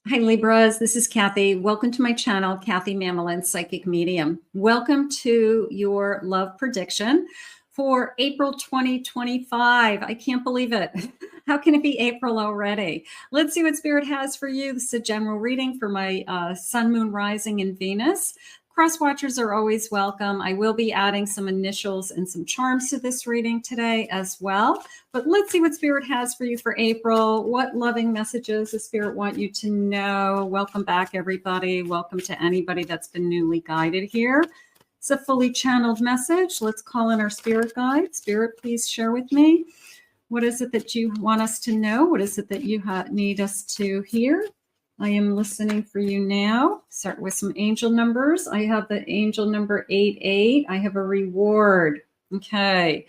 Hi Libras, this is Kathy. Welcome to my channel, Kathy Mamolen, Psychic Medium. Welcome to your love prediction for April 2025. I can't believe it. How can it be April already? Let's see what Spirit has for you. This is a general reading for my Sun, Moon, Rising, and Venus. Cross watchers are always welcome. I will be adding some initials and some charms to this reading today as well. But let's see what Spirit has for you for April. What loving messages does Spirit want you to know? Welcome back, everybody. Welcome to anybody that's been newly guided here. It's a fully channeled message. Let's call in our Spirit guide. Spirit, please share with me. What is it that you want us to know? What is it that you need us to hear? I am listening for you now. Start with some angel numbers. I have the angel number 88. I have a reward. Okay.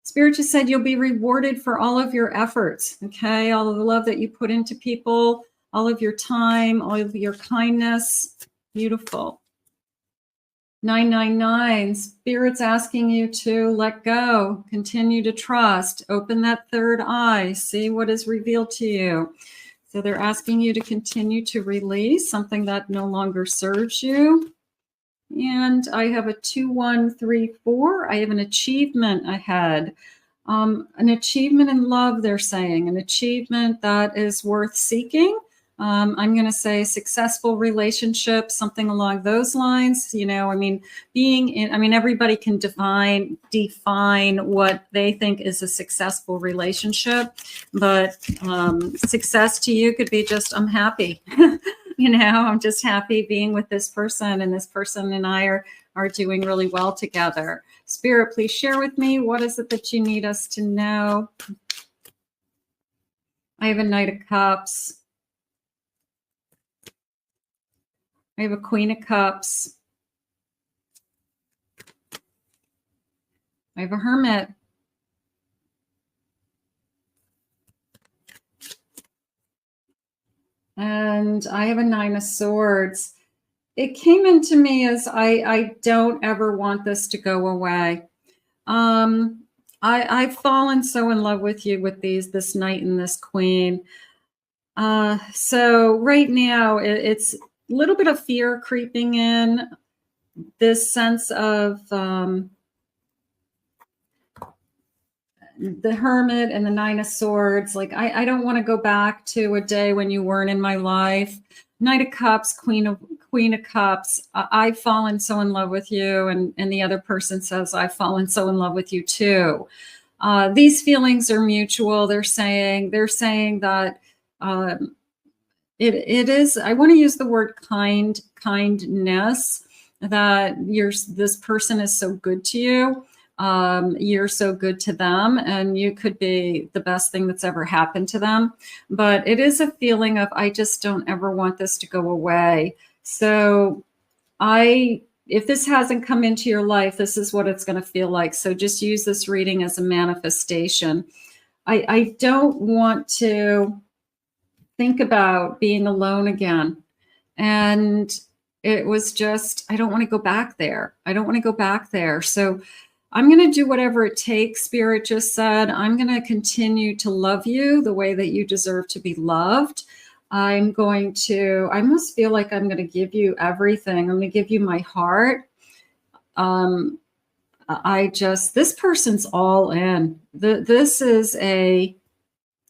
Spirit just said you'll be rewarded for all of your efforts. Okay. All of the love that you put into people, all of your time, all of your kindness. Beautiful. 999. Spirit's asking you to let go, continue to trust, open that third eye, see what is revealed to you. So they're asking you to continue to release something that no longer serves you. And I have a 2134. I have an achievement ahead. An achievement in love, they're saying. An achievement that is worth seeking. I'm going to say successful relationship, something along those lines. You know, I mean, everybody can define what they think is a successful relationship, but success to you could be just, I'm happy. You know, I'm just happy being with this person, and this person and I are doing really well together. Spirit, please share with me. What is it that you need us to know? I have a Knight of Cups. I have a Queen of Cups. I have a Hermit. And I have a Nine of Swords. It came into me as I don't ever want this to go away. I've fallen so in love with you with this Knight and this Queen. So right now it's a little bit of fear creeping in, this sense of the Hermit and the Nine of Swords. Like, I don't want to go back to a day when you weren't in my life. Knight of Cups, Queen of Cups. I've fallen so in love with you, and the other person says, I've fallen so in love with you too. These feelings are mutual. They're saying that it is, I want to use the word kindness, that this person is so good to you. You're so good to them, and you could be the best thing that's ever happened to them. But it is a feeling of, I just don't ever want this to go away. So if this hasn't come into your life, this is what it's going to feel like. So just use this reading as a manifestation. I don't want to think about being alone again. And it was just, I don't want to go back there. I don't want to go back there. So I'm going to do whatever it takes. Spirit just said, I'm going to continue to love you the way that you deserve to be loved. I almost feel like I'm going to give you everything. I'm going to give you my heart. This person's all in.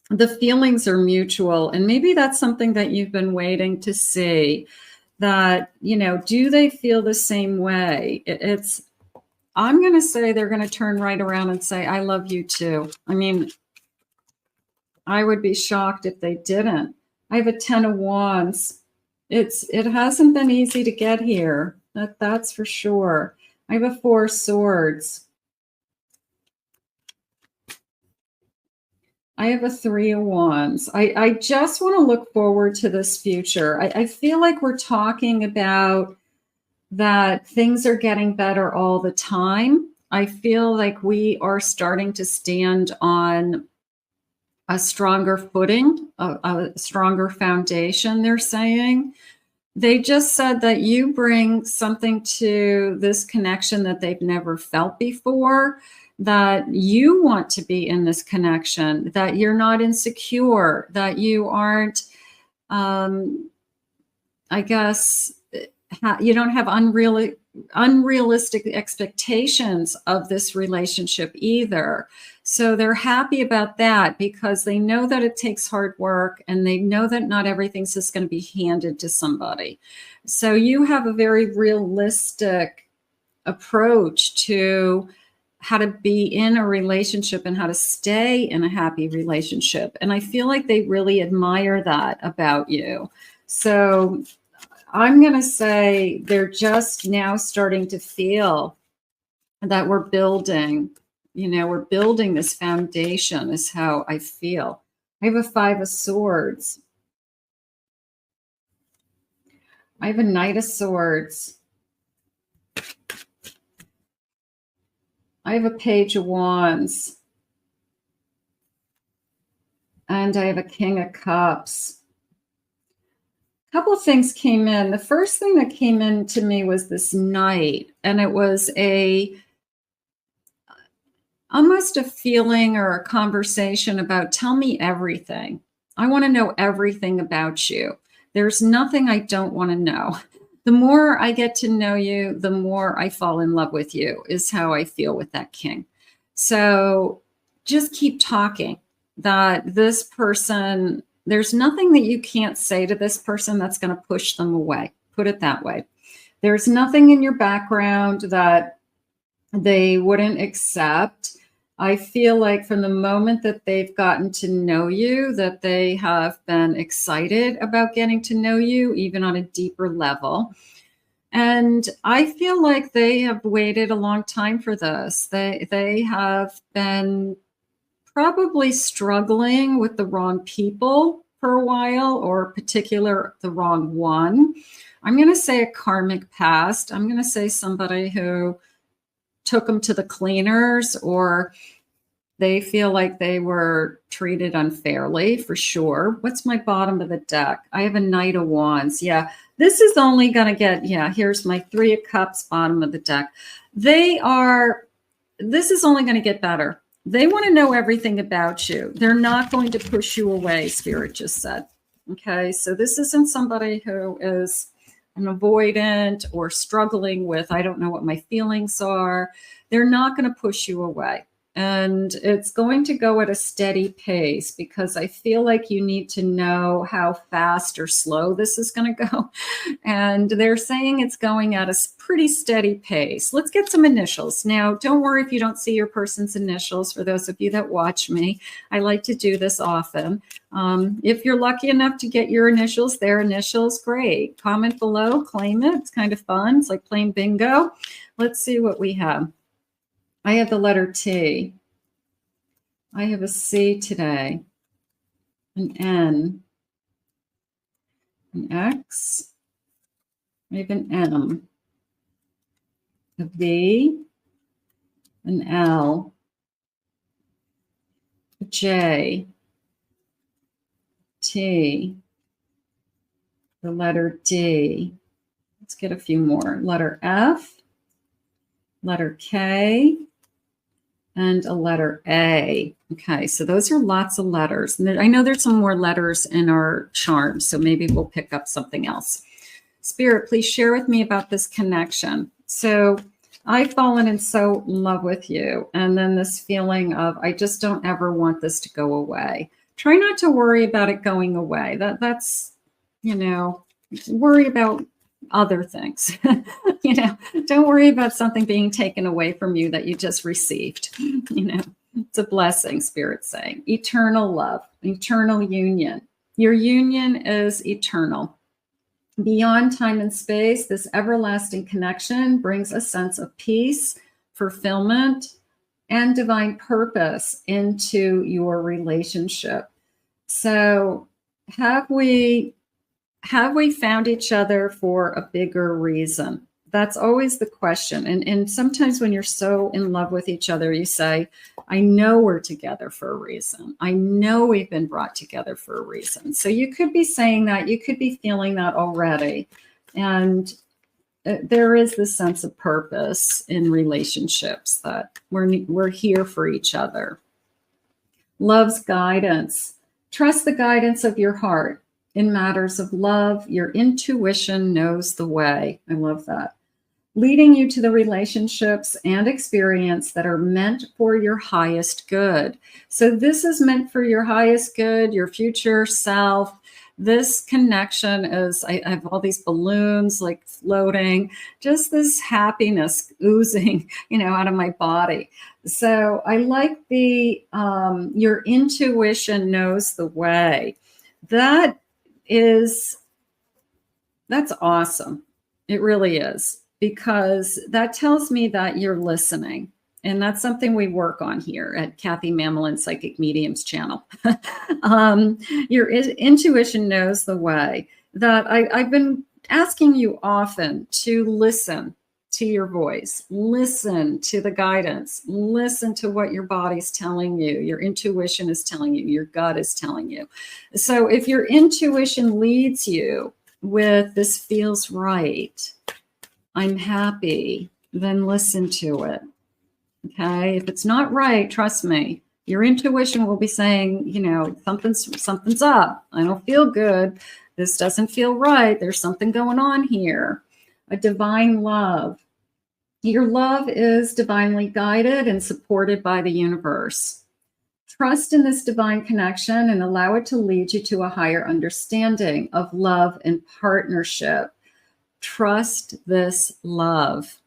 The feelings are mutual. And maybe that's something that you've been waiting to see, that, you know, do they feel the same way? I'm going to say they're going to turn right around and say, I love you too. I mean, I would be shocked if they didn't. I have a 10 of Wands. It hasn't been easy to get here. That's for sure. I have a 4 of Swords. I have a 3 of Wands. I just want to look forward to this future. I feel like we're talking about that things are getting better all the time. I feel like we are starting to stand on a stronger footing, a stronger foundation, they're saying. They just said that you bring something to this connection that they've never felt before, that you want to be in this connection, that you're not insecure, that you aren't I guess you don't have unrealistic expectations of this relationship either. So they're happy about that because they know that it takes hard work and they know that not everything's just going to be handed to somebody. So you have a very realistic approach to how to be in a relationship and how to stay in a happy relationship. And I feel like they really admire that about you. So I'm going to say they're just now starting to feel that we're building, we're building this foundation is how I feel. I have a 5 of Swords. I have a Knight of Swords. I have a Page of Wands. And I have a King of Cups. A couple of things came in. The first thing that came in to me was this Knight. And it was almost a feeling or a conversation about tell me everything. I want to know everything about you. There's nothing I don't want to know. The more I get to know you, the more I fall in love with you is how I feel with that King. So just keep talking. That this person, there's nothing that you can't say to this person that's going to push them away. Put it that way. There's nothing in your background that they wouldn't accept. I feel like from the moment that they've gotten to know you, that they have been excited about getting to know you, even on a deeper level. And I feel like they have waited a long time for this. They have been probably struggling with the wrong people for a while, or the wrong one. I'm going to say a karmic past. I'm going to say somebody who took them to the cleaners, or they feel like they were treated unfairly, for sure. What's my bottom of the deck? I have a Knight of Wands. Yeah, this is only going to get, here's my 3 of Cups, bottom of the deck. This is only going to get better. They want to know everything about you. They're not going to push you away, Spirit just said. Okay, so this isn't somebody who is an avoidant or struggling with, I don't know what my feelings are. They're not going to push you away. And it's going to go at a steady pace because I feel like you need to know how fast or slow this is going to go. And they're saying it's going at a pretty steady pace. Let's get some initials. Now, don't worry if you don't see your person's initials. For those of you that watch me, I like to do this often. If you're lucky enough to get your initials, their initials, great. Comment below, claim it. It's kind of fun. It's like playing bingo. Let's see what we have. I have the letter T. I have a C today, an N, an X. I have an M, a V, an L, a J, T, the letter D. Let's get a few more. Letter F, letter K, and a letter A. Okay, so those are lots of letters. And I know there's some more letters in our charm, so maybe we'll pick up something else. Spirit, please share with me about this connection. So I've fallen in so love with you. And then this feeling of, I just don't ever want this to go away. Try not to worry about it going away. That's, worry about other things. Don't worry about something being taken away from you that you just received. It's a blessing, Spirit's saying. Eternal love, eternal union. Your union is eternal. Beyond time and space, this everlasting connection brings a sense of peace, fulfillment, and divine purpose into your relationship. So have we found each other for a bigger reason? That's always the question. And sometimes when you're so in love with each other, you say, I know we're together for a reason. I know we've been brought together for a reason. So you could be saying that, you could be feeling that already. And there is this sense of purpose in relationships that we're here for each other. Love's guidance. Trust the guidance of your heart. in matters of love. Your intuition knows the way. I love that. Leading you to the relationships and experience that are meant for your highest good. So this is meant for your highest good, your future self. This connection is, I have all these balloons like floating, just this happiness oozing, out of my body. So I like the, your intuition knows the way. That's awesome. It really is, because that tells me that you're listening. And that's something we work on here at Kathy Mamolen Psychic Mediums channel. Your intuition knows the way. That I've been asking you often to listen to your voice, listen to the guidance, listen to what your body's telling you, your intuition is telling you, your gut is telling you. So if your intuition leads you with this feels right, I'm happy, then listen to it. Okay. If it's not right, trust me, your intuition will be saying, something's up. I don't feel good. This doesn't feel right. There's something going on here. A divine love. Your love is divinely guided and supported by the universe. Trust in this divine connection and allow it to lead you to a higher understanding of love and partnership. Trust this love.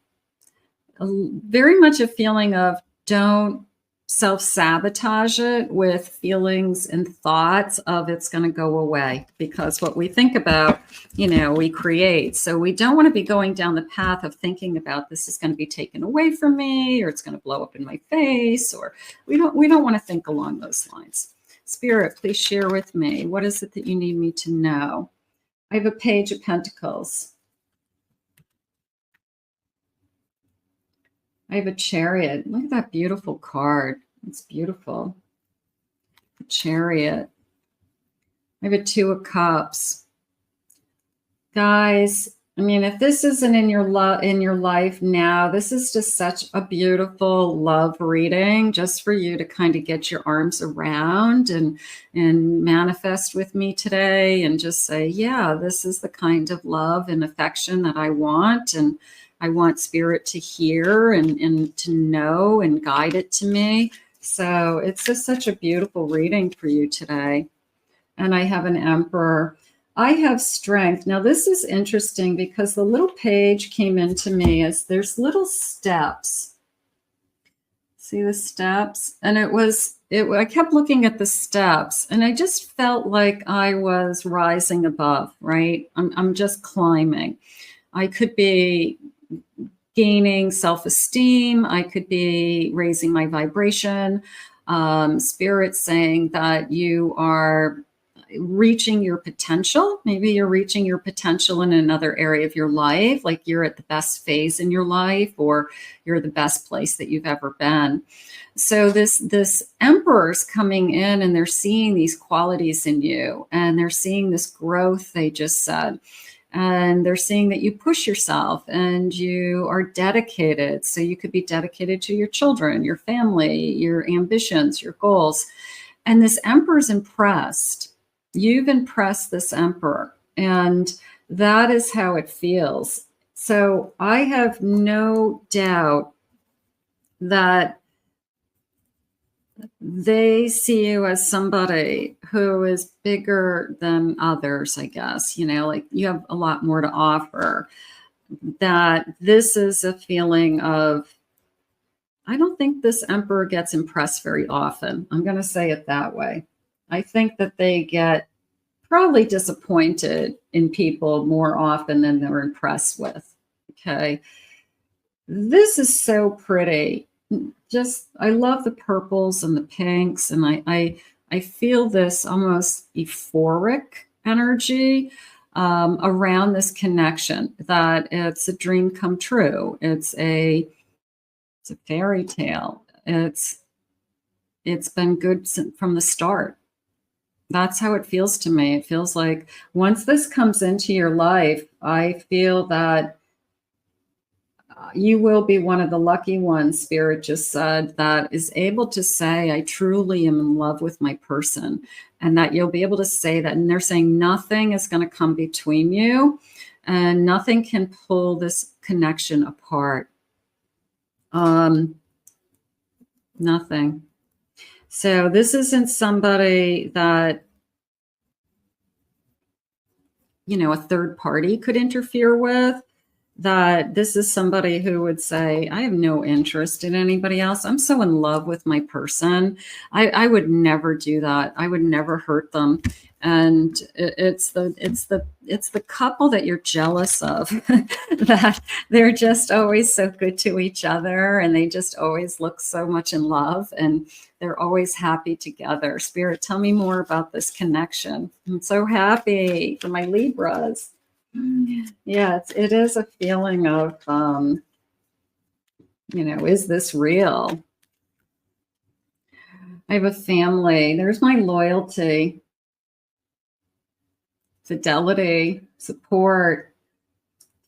Very much a feeling of don't self-sabotage it with feelings and thoughts of it's going to go away, because what we think about, we create. So we don't want to be going down the path of thinking about this is going to be taken away from me, or it's going to blow up in my face, or we don't want to think along those lines. Spirit, please share with me. What is it that you need me to know? I have a Page of Pentacles. I have a Chariot. Look at that beautiful card. It's beautiful. The Chariot. I have a Two of Cups. Guys, if this isn't in your life now, this is just such a beautiful love reading, just for you to kind of get your arms around and manifest with me today, and just say, yeah, this is the kind of love and affection that I want, and I want Spirit to hear and to know and guide it to me. So it's just such a beautiful reading for you today. And I have an Emperor. I have Strength. Now this is interesting, because the little page came into me as there's little steps. See the steps? And I kept looking at the steps, and I just felt like I was rising above, right? I'm just climbing. I could be gaining self-esteem. I could be raising my vibration. Spirit saying that you are reaching your potential. Maybe you're reaching your potential in another area of your life, like you're at the best phase in your life, or you're the best place that you've ever been. So this Emperor's coming in, and they're seeing these qualities in you, and they're seeing this growth they just said. And they're seeing that you push yourself and you are dedicated. So you could be dedicated to your children, your family, your ambitions, your goals. And this Emperor's impressed. You've impressed this Emperor. And that is how it feels. So I have no doubt that they see you as somebody who is bigger than others, I guess. Like you have a lot more to offer. That this is a feeling of, I don't think this Emperor gets impressed very often. I'm going to say it that way. I think that they get probably disappointed in people more often than they're impressed with. Okay. This is so pretty. I love the purples and the pinks, and I feel this almost euphoric energy around this connection, that it's a dream come true. It's a fairy tale. It's been good from the start. That's how it feels to me. It feels like once this comes into your life, I feel that you will be one of the lucky ones, Spirit just said, that is able to say, I truly am in love with my person, and that you'll be able to say that. And they're saying nothing is going to come between you, and nothing can pull this connection apart. Nothing. So this isn't somebody that, you know, a third party could interfere with. That this is somebody who would say, I have no interest in anybody else. I'm so in love with my person. I would never do that. I would never hurt them. And it's the couple that you're jealous of, that they're just always so good to each other, and they just always look so much in love, and they're always happy together. Spirit, tell me more about this connection. I'm so happy for my Libras. Yeah, it is a feeling of, you know, is this real? I have a family. There's my loyalty, fidelity, support,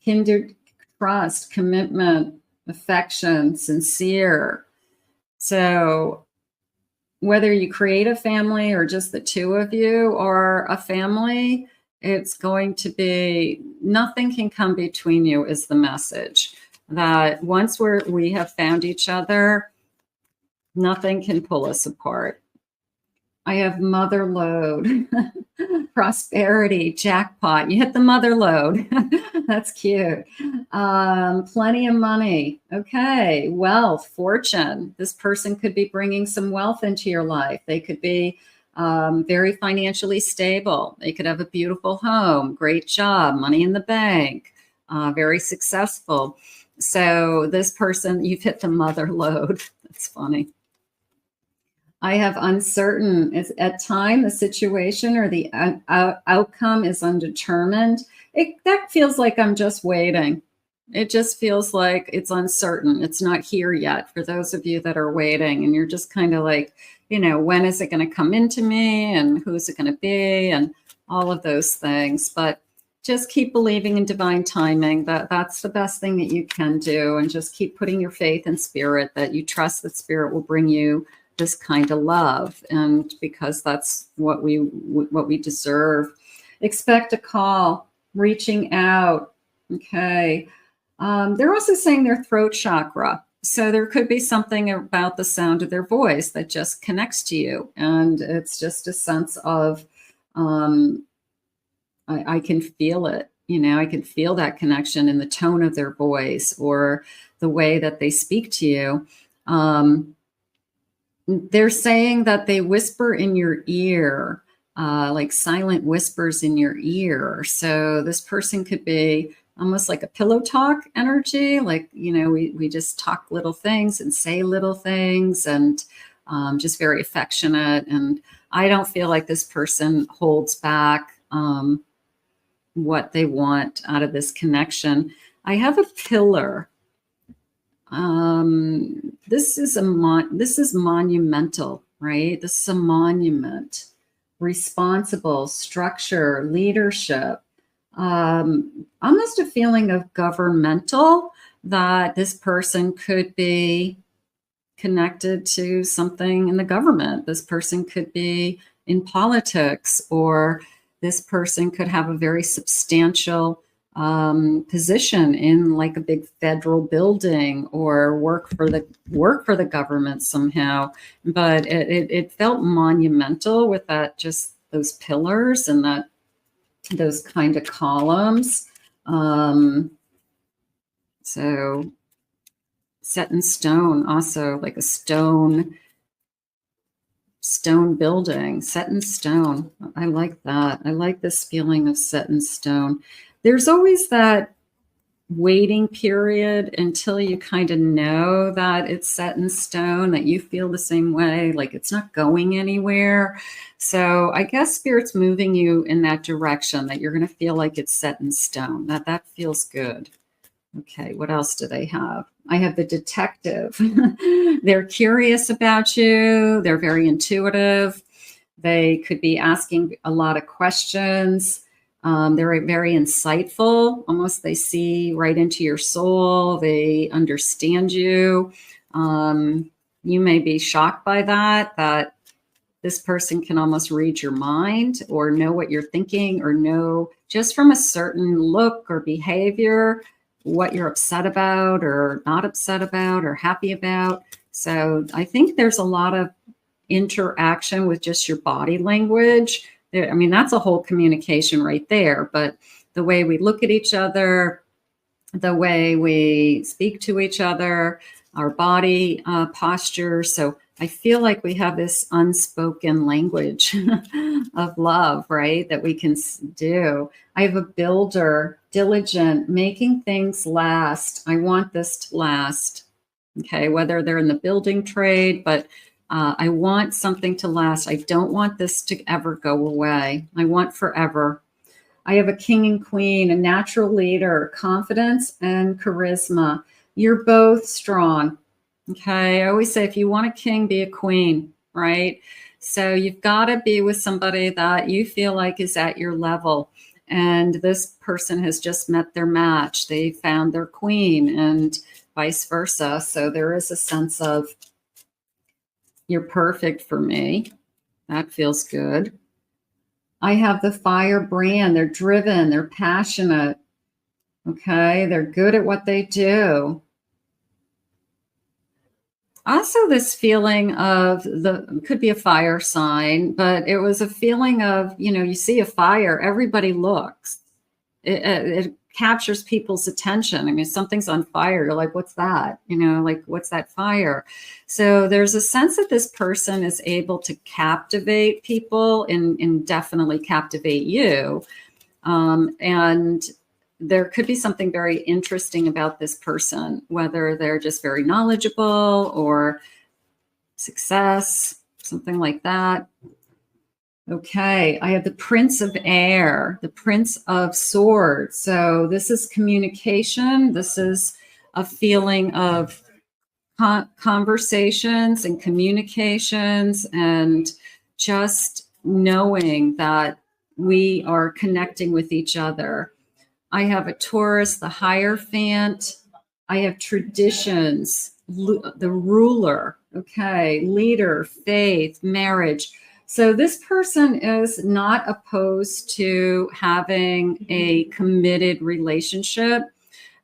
kindred, trust, commitment, affection, sincere. So whether you create a family or just the two of you or a family, it's going to be, nothing can come between you is the message. That once we have found each other, nothing can pull us apart. I have mother load, prosperity, jackpot. You hit the mother load. That's cute. Plenty of money. Okay. Wealth, fortune. This person could be bringing some wealth into your life. They could be very financially stable. They could have a beautiful home, great job, money in the bank, very successful. So this person, you've hit the mother load. That's funny. I have uncertain. It's at time, the situation or the outcome is undetermined. That feels like I'm just waiting. It just feels like it's uncertain. It's not here yet for those of you that are waiting, and you're just kind of like, you know, when is it going to come into me, and who's it going to be, and all of those things. But just keep believing in divine timing. That's the best thing that you can do, and just keep putting your faith in spirit, that you trust that spirit will bring you this kind of love, and because that's what we deserve. Expect a call, reaching out. Okay. They're also saying their throat chakra. So there could be something about the sound of their voice that just connects to you. And it's just a sense of, I can feel it. You know, I can feel that connection in the tone of their voice or the way that they speak to you. They're saying that they whisper in your ear, like silent whispers in your ear. So this person could be almost like a pillow talk energy. Like, you know, we just talk little things and say little things, and just very affectionate. And I don't feel like this person holds back what they want out of this connection. I have a pillar. This is monumental, right? This is a monument. Responsible, structure, leadership. Almost a feeling of governmental, that this person could be connected to something in the government. This person could be in politics, or this person could have a very substantial position in like a big federal building, or work for the government somehow. But it felt monumental with that, just those pillars and those kind of columns. So set in stone, also like a stone building, set in stone. I like that. I like this feeling of set in stone. There's always that waiting period until you kind of know that it's set in stone, that you feel the same way, like it's not going anywhere. So I guess spirit's moving you in that direction, that you're going to feel like it's set in stone. That feels good. Okay, what else do they have? I have the detective. They're curious about you. They're very intuitive. They could be asking a lot of questions. They're very insightful. Almost they see right into your soul. They understand you. You may be shocked by that this person can almost read your mind or know what you're thinking or know just from a certain look or behavior what you're upset about or not upset about or happy about. So I think there's a lot of interaction with just your body language. I mean, that's a whole communication right there. But the way we look at each other, the way we speak to each other, our body posture. So I feel like we have this unspoken language of love, right? That we can do. I have a builder, diligent, making things last. I want this to last. Okay, whether they're in the building trade, but I want something to last. I don't want this to ever go away. I want forever. I have a king and queen, a natural leader, confidence and charisma. You're both strong. Okay. I always say, if you want a king, be a queen, right? So you've got to be with somebody that you feel like is at your level. And this person has just met their match. They found their queen and vice versa. So there is a sense of, you're perfect for me. That feels good. I have the fire brand. They're driven. They're passionate. Okay. They're good at what they do. Also, this feeling of could be a fire sign, but it was a feeling of, you see a fire, everybody looks. It captures people's attention. I mean, if something's on fire, you're like, what's that? Like, what's that fire? So there's a sense that this person is able to captivate people and definitely captivate you. And there could be something very interesting about this person, whether they're just very knowledgeable or success, something like that. Okay, I have the Prince of Air, the Prince of Swords. So this is communication. This is a feeling of conversations and communications and just knowing that we are connecting with each other. I have a Taurus, the Hierophant. I have traditions, the ruler, okay, leader, faith, marriage. So this person is not opposed to having a committed relationship.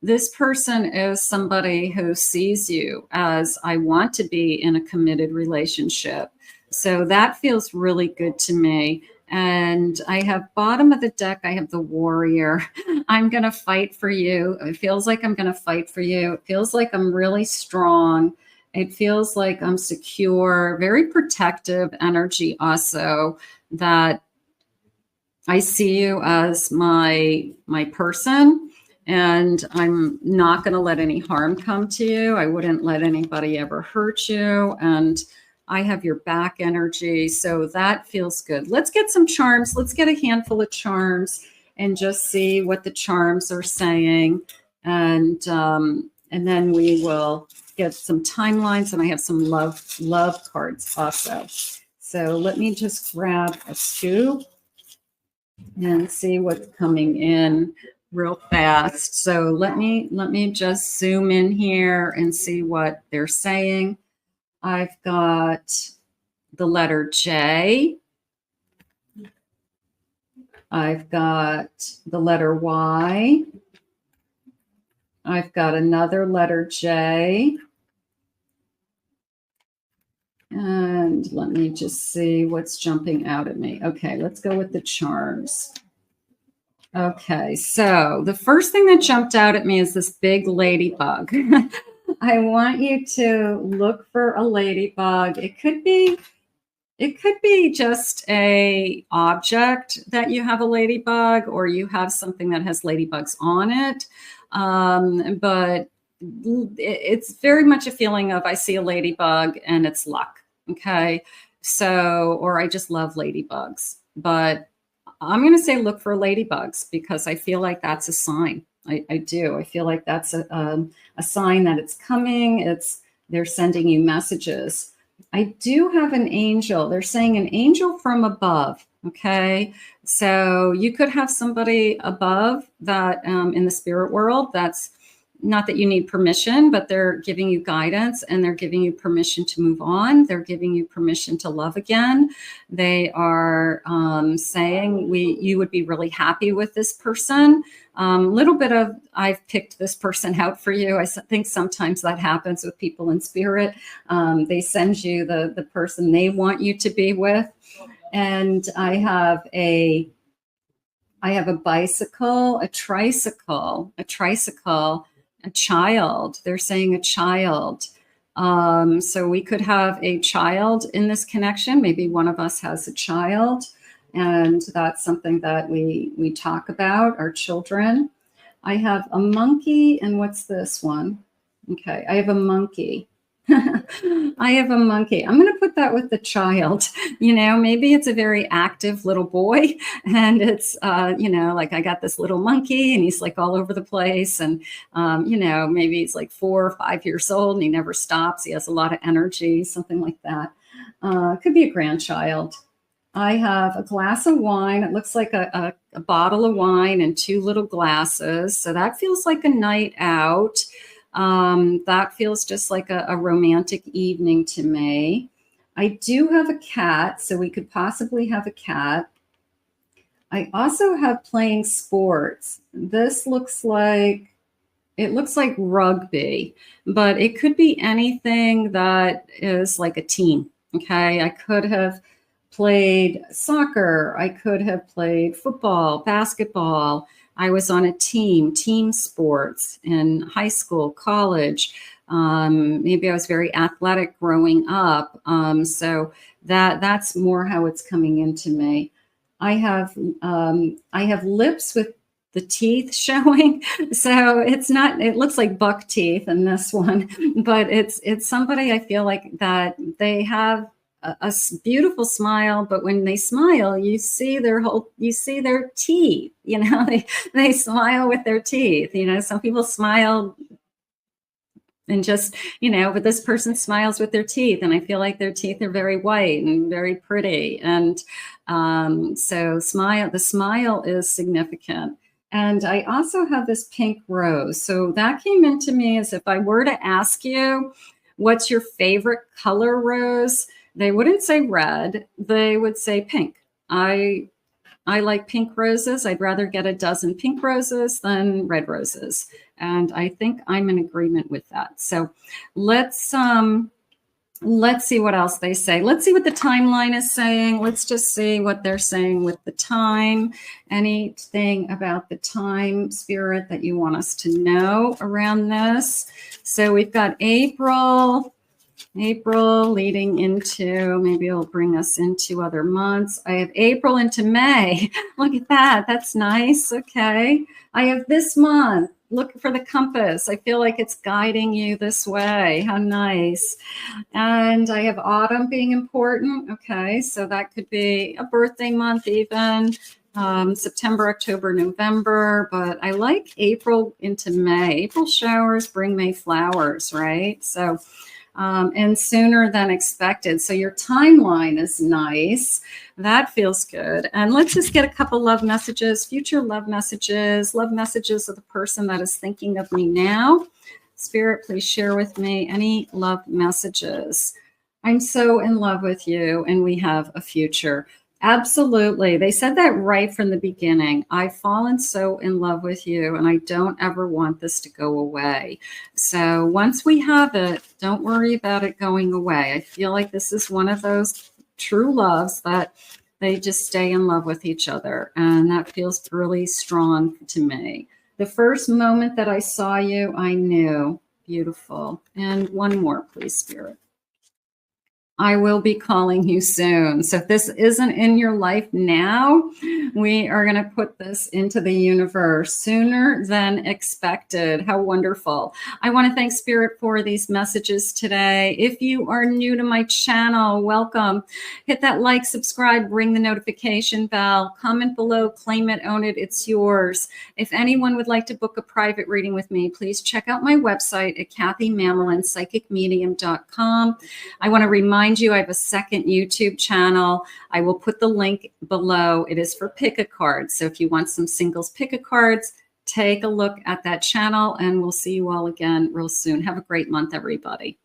This person is somebody who sees you as, I want to be in a committed relationship. So that feels really good to me. And I have bottom of the deck, I have the warrior. I'm going to fight for you. It feels like I'm going to fight for you. It feels like I'm really strong. It feels like I'm secure, very protective energy also, that I see you as my person, and I'm not going to let any harm come to you. I wouldn't let anybody ever hurt you. And I have your back energy. So that feels good. Let's get some charms. Let's get a handful of charms and just see what the charms are saying. And then we will get some timelines, and I have some love cards also. So let me just grab a scoop and see what's coming in real fast. So let me just zoom in here and see what they're saying. I've got the letter J. I've got the letter Y. I've got another letter J. And let me just see what's jumping out at me. Okay, let's go with the charms. Okay, so the first thing that jumped out at me is this big ladybug. I want you to look for a ladybug. It could be just a object that you have a ladybug, or you have something that has ladybugs on it. But it's very much a feeling of, I see a ladybug and it's luck. Okay. So, or I just love ladybugs, but I'm going to say look for ladybugs, because I feel like that's a sign. I do. I feel like that's a sign that it's coming. They're sending you messages. I do have an angel. They're saying an angel from above. Okay. So you could have somebody above that in the spirit world. That's not that you need permission, but they're giving you guidance and they're giving you permission to move on. They're giving you permission to love again. They are saying you would be really happy with this person. Little bit of, I've picked this person out for you. I think sometimes that happens with people in spirit. They send you the person they want you to be with. And I have a bicycle, a tricycle, a child. They're saying a child. So we could have a child in this connection. Maybe one of us has a child, and that's something that we talk about, our children. I have a monkey, and what's this one? Okay, I have a monkey. I have a monkey. I'm going to put that with the child. Maybe it's a very active little boy, and it's, like I got this little monkey and he's like all over the place. And, maybe he's like 4 or 5 years old and he never stops. He has a lot of energy, something like that. Could be a grandchild. I have a glass of wine. It looks like a bottle of wine and 2 little glasses. So that feels like a night out. That feels just like a romantic evening to me. I do have a cat, so we could possibly have a cat. I also have playing sports. This looks like rugby, but it could be anything that is like a team. Okay. I could have played soccer. I could have played football, basketball. I was on a team sports in high school, college. Maybe I was very athletic growing up. So that's more how it's coming into me. I have lips with the teeth showing. So it looks like buck teeth in this one, but it's somebody I feel like that they have a beautiful smile, but when they smile, you see their teeth, they smile with their teeth. Some people smile and just, but this person smiles with their teeth. And I feel like their teeth are very white and very pretty. And so the smile is significant. And I also have this pink rose. So that came into me as if I were to ask you, what's your favorite color rose? They wouldn't say red, they would say pink. I like pink roses. I'd rather get a dozen pink roses than red roses. And I think I'm in agreement with that. So let's see what else they say. Let's see what the timeline is saying. Let's just see what they're saying with the time. Anything about the time, Spirit, that you want us to know around this? So we've got April leading into, maybe it'll bring us into other months. I have April into May. Look at that. That's nice. Okay. I have this month. Look for the compass. I feel like it's guiding you this way. How nice. And I have autumn being important. Okay. So that could be a birthday month even. September, October, November, but I like April into May. April showers bring May flowers, right? So and sooner than expected. So your timeline is nice. That feels good. And let's just get a couple love messages, future love messages of the person that is thinking of me now. Spirit, please share with me any love messages. I'm so in love with you and we have a future. Absolutely. They said that right from the beginning. I've fallen so in love with you and I don't ever want this to go away. So once we have it, don't worry about it going away. I feel like this is one of those true loves that they just stay in love with each other. And that feels really strong to me. The first moment that I saw you, I knew. Beautiful. And one more, please, Spirit. I will be calling you soon. So if this isn't in your life now, we are going to put this into the universe sooner than expected. How wonderful. I want to thank Spirit for these messages today. If you are new to my channel, welcome. Hit that like, subscribe, ring the notification bell, comment below, claim it, own it, it's yours. If anyone would like to book a private reading with me, please check out my website at KathyMamolenPsychicMedium.com. I want to remind remind you, I have a second YouTube channel. I will put the link below. It is for pick-a-cards. So if you want some singles pick-a-cards, take a look at that channel, and we'll see you all again real soon. Have a great month, everybody.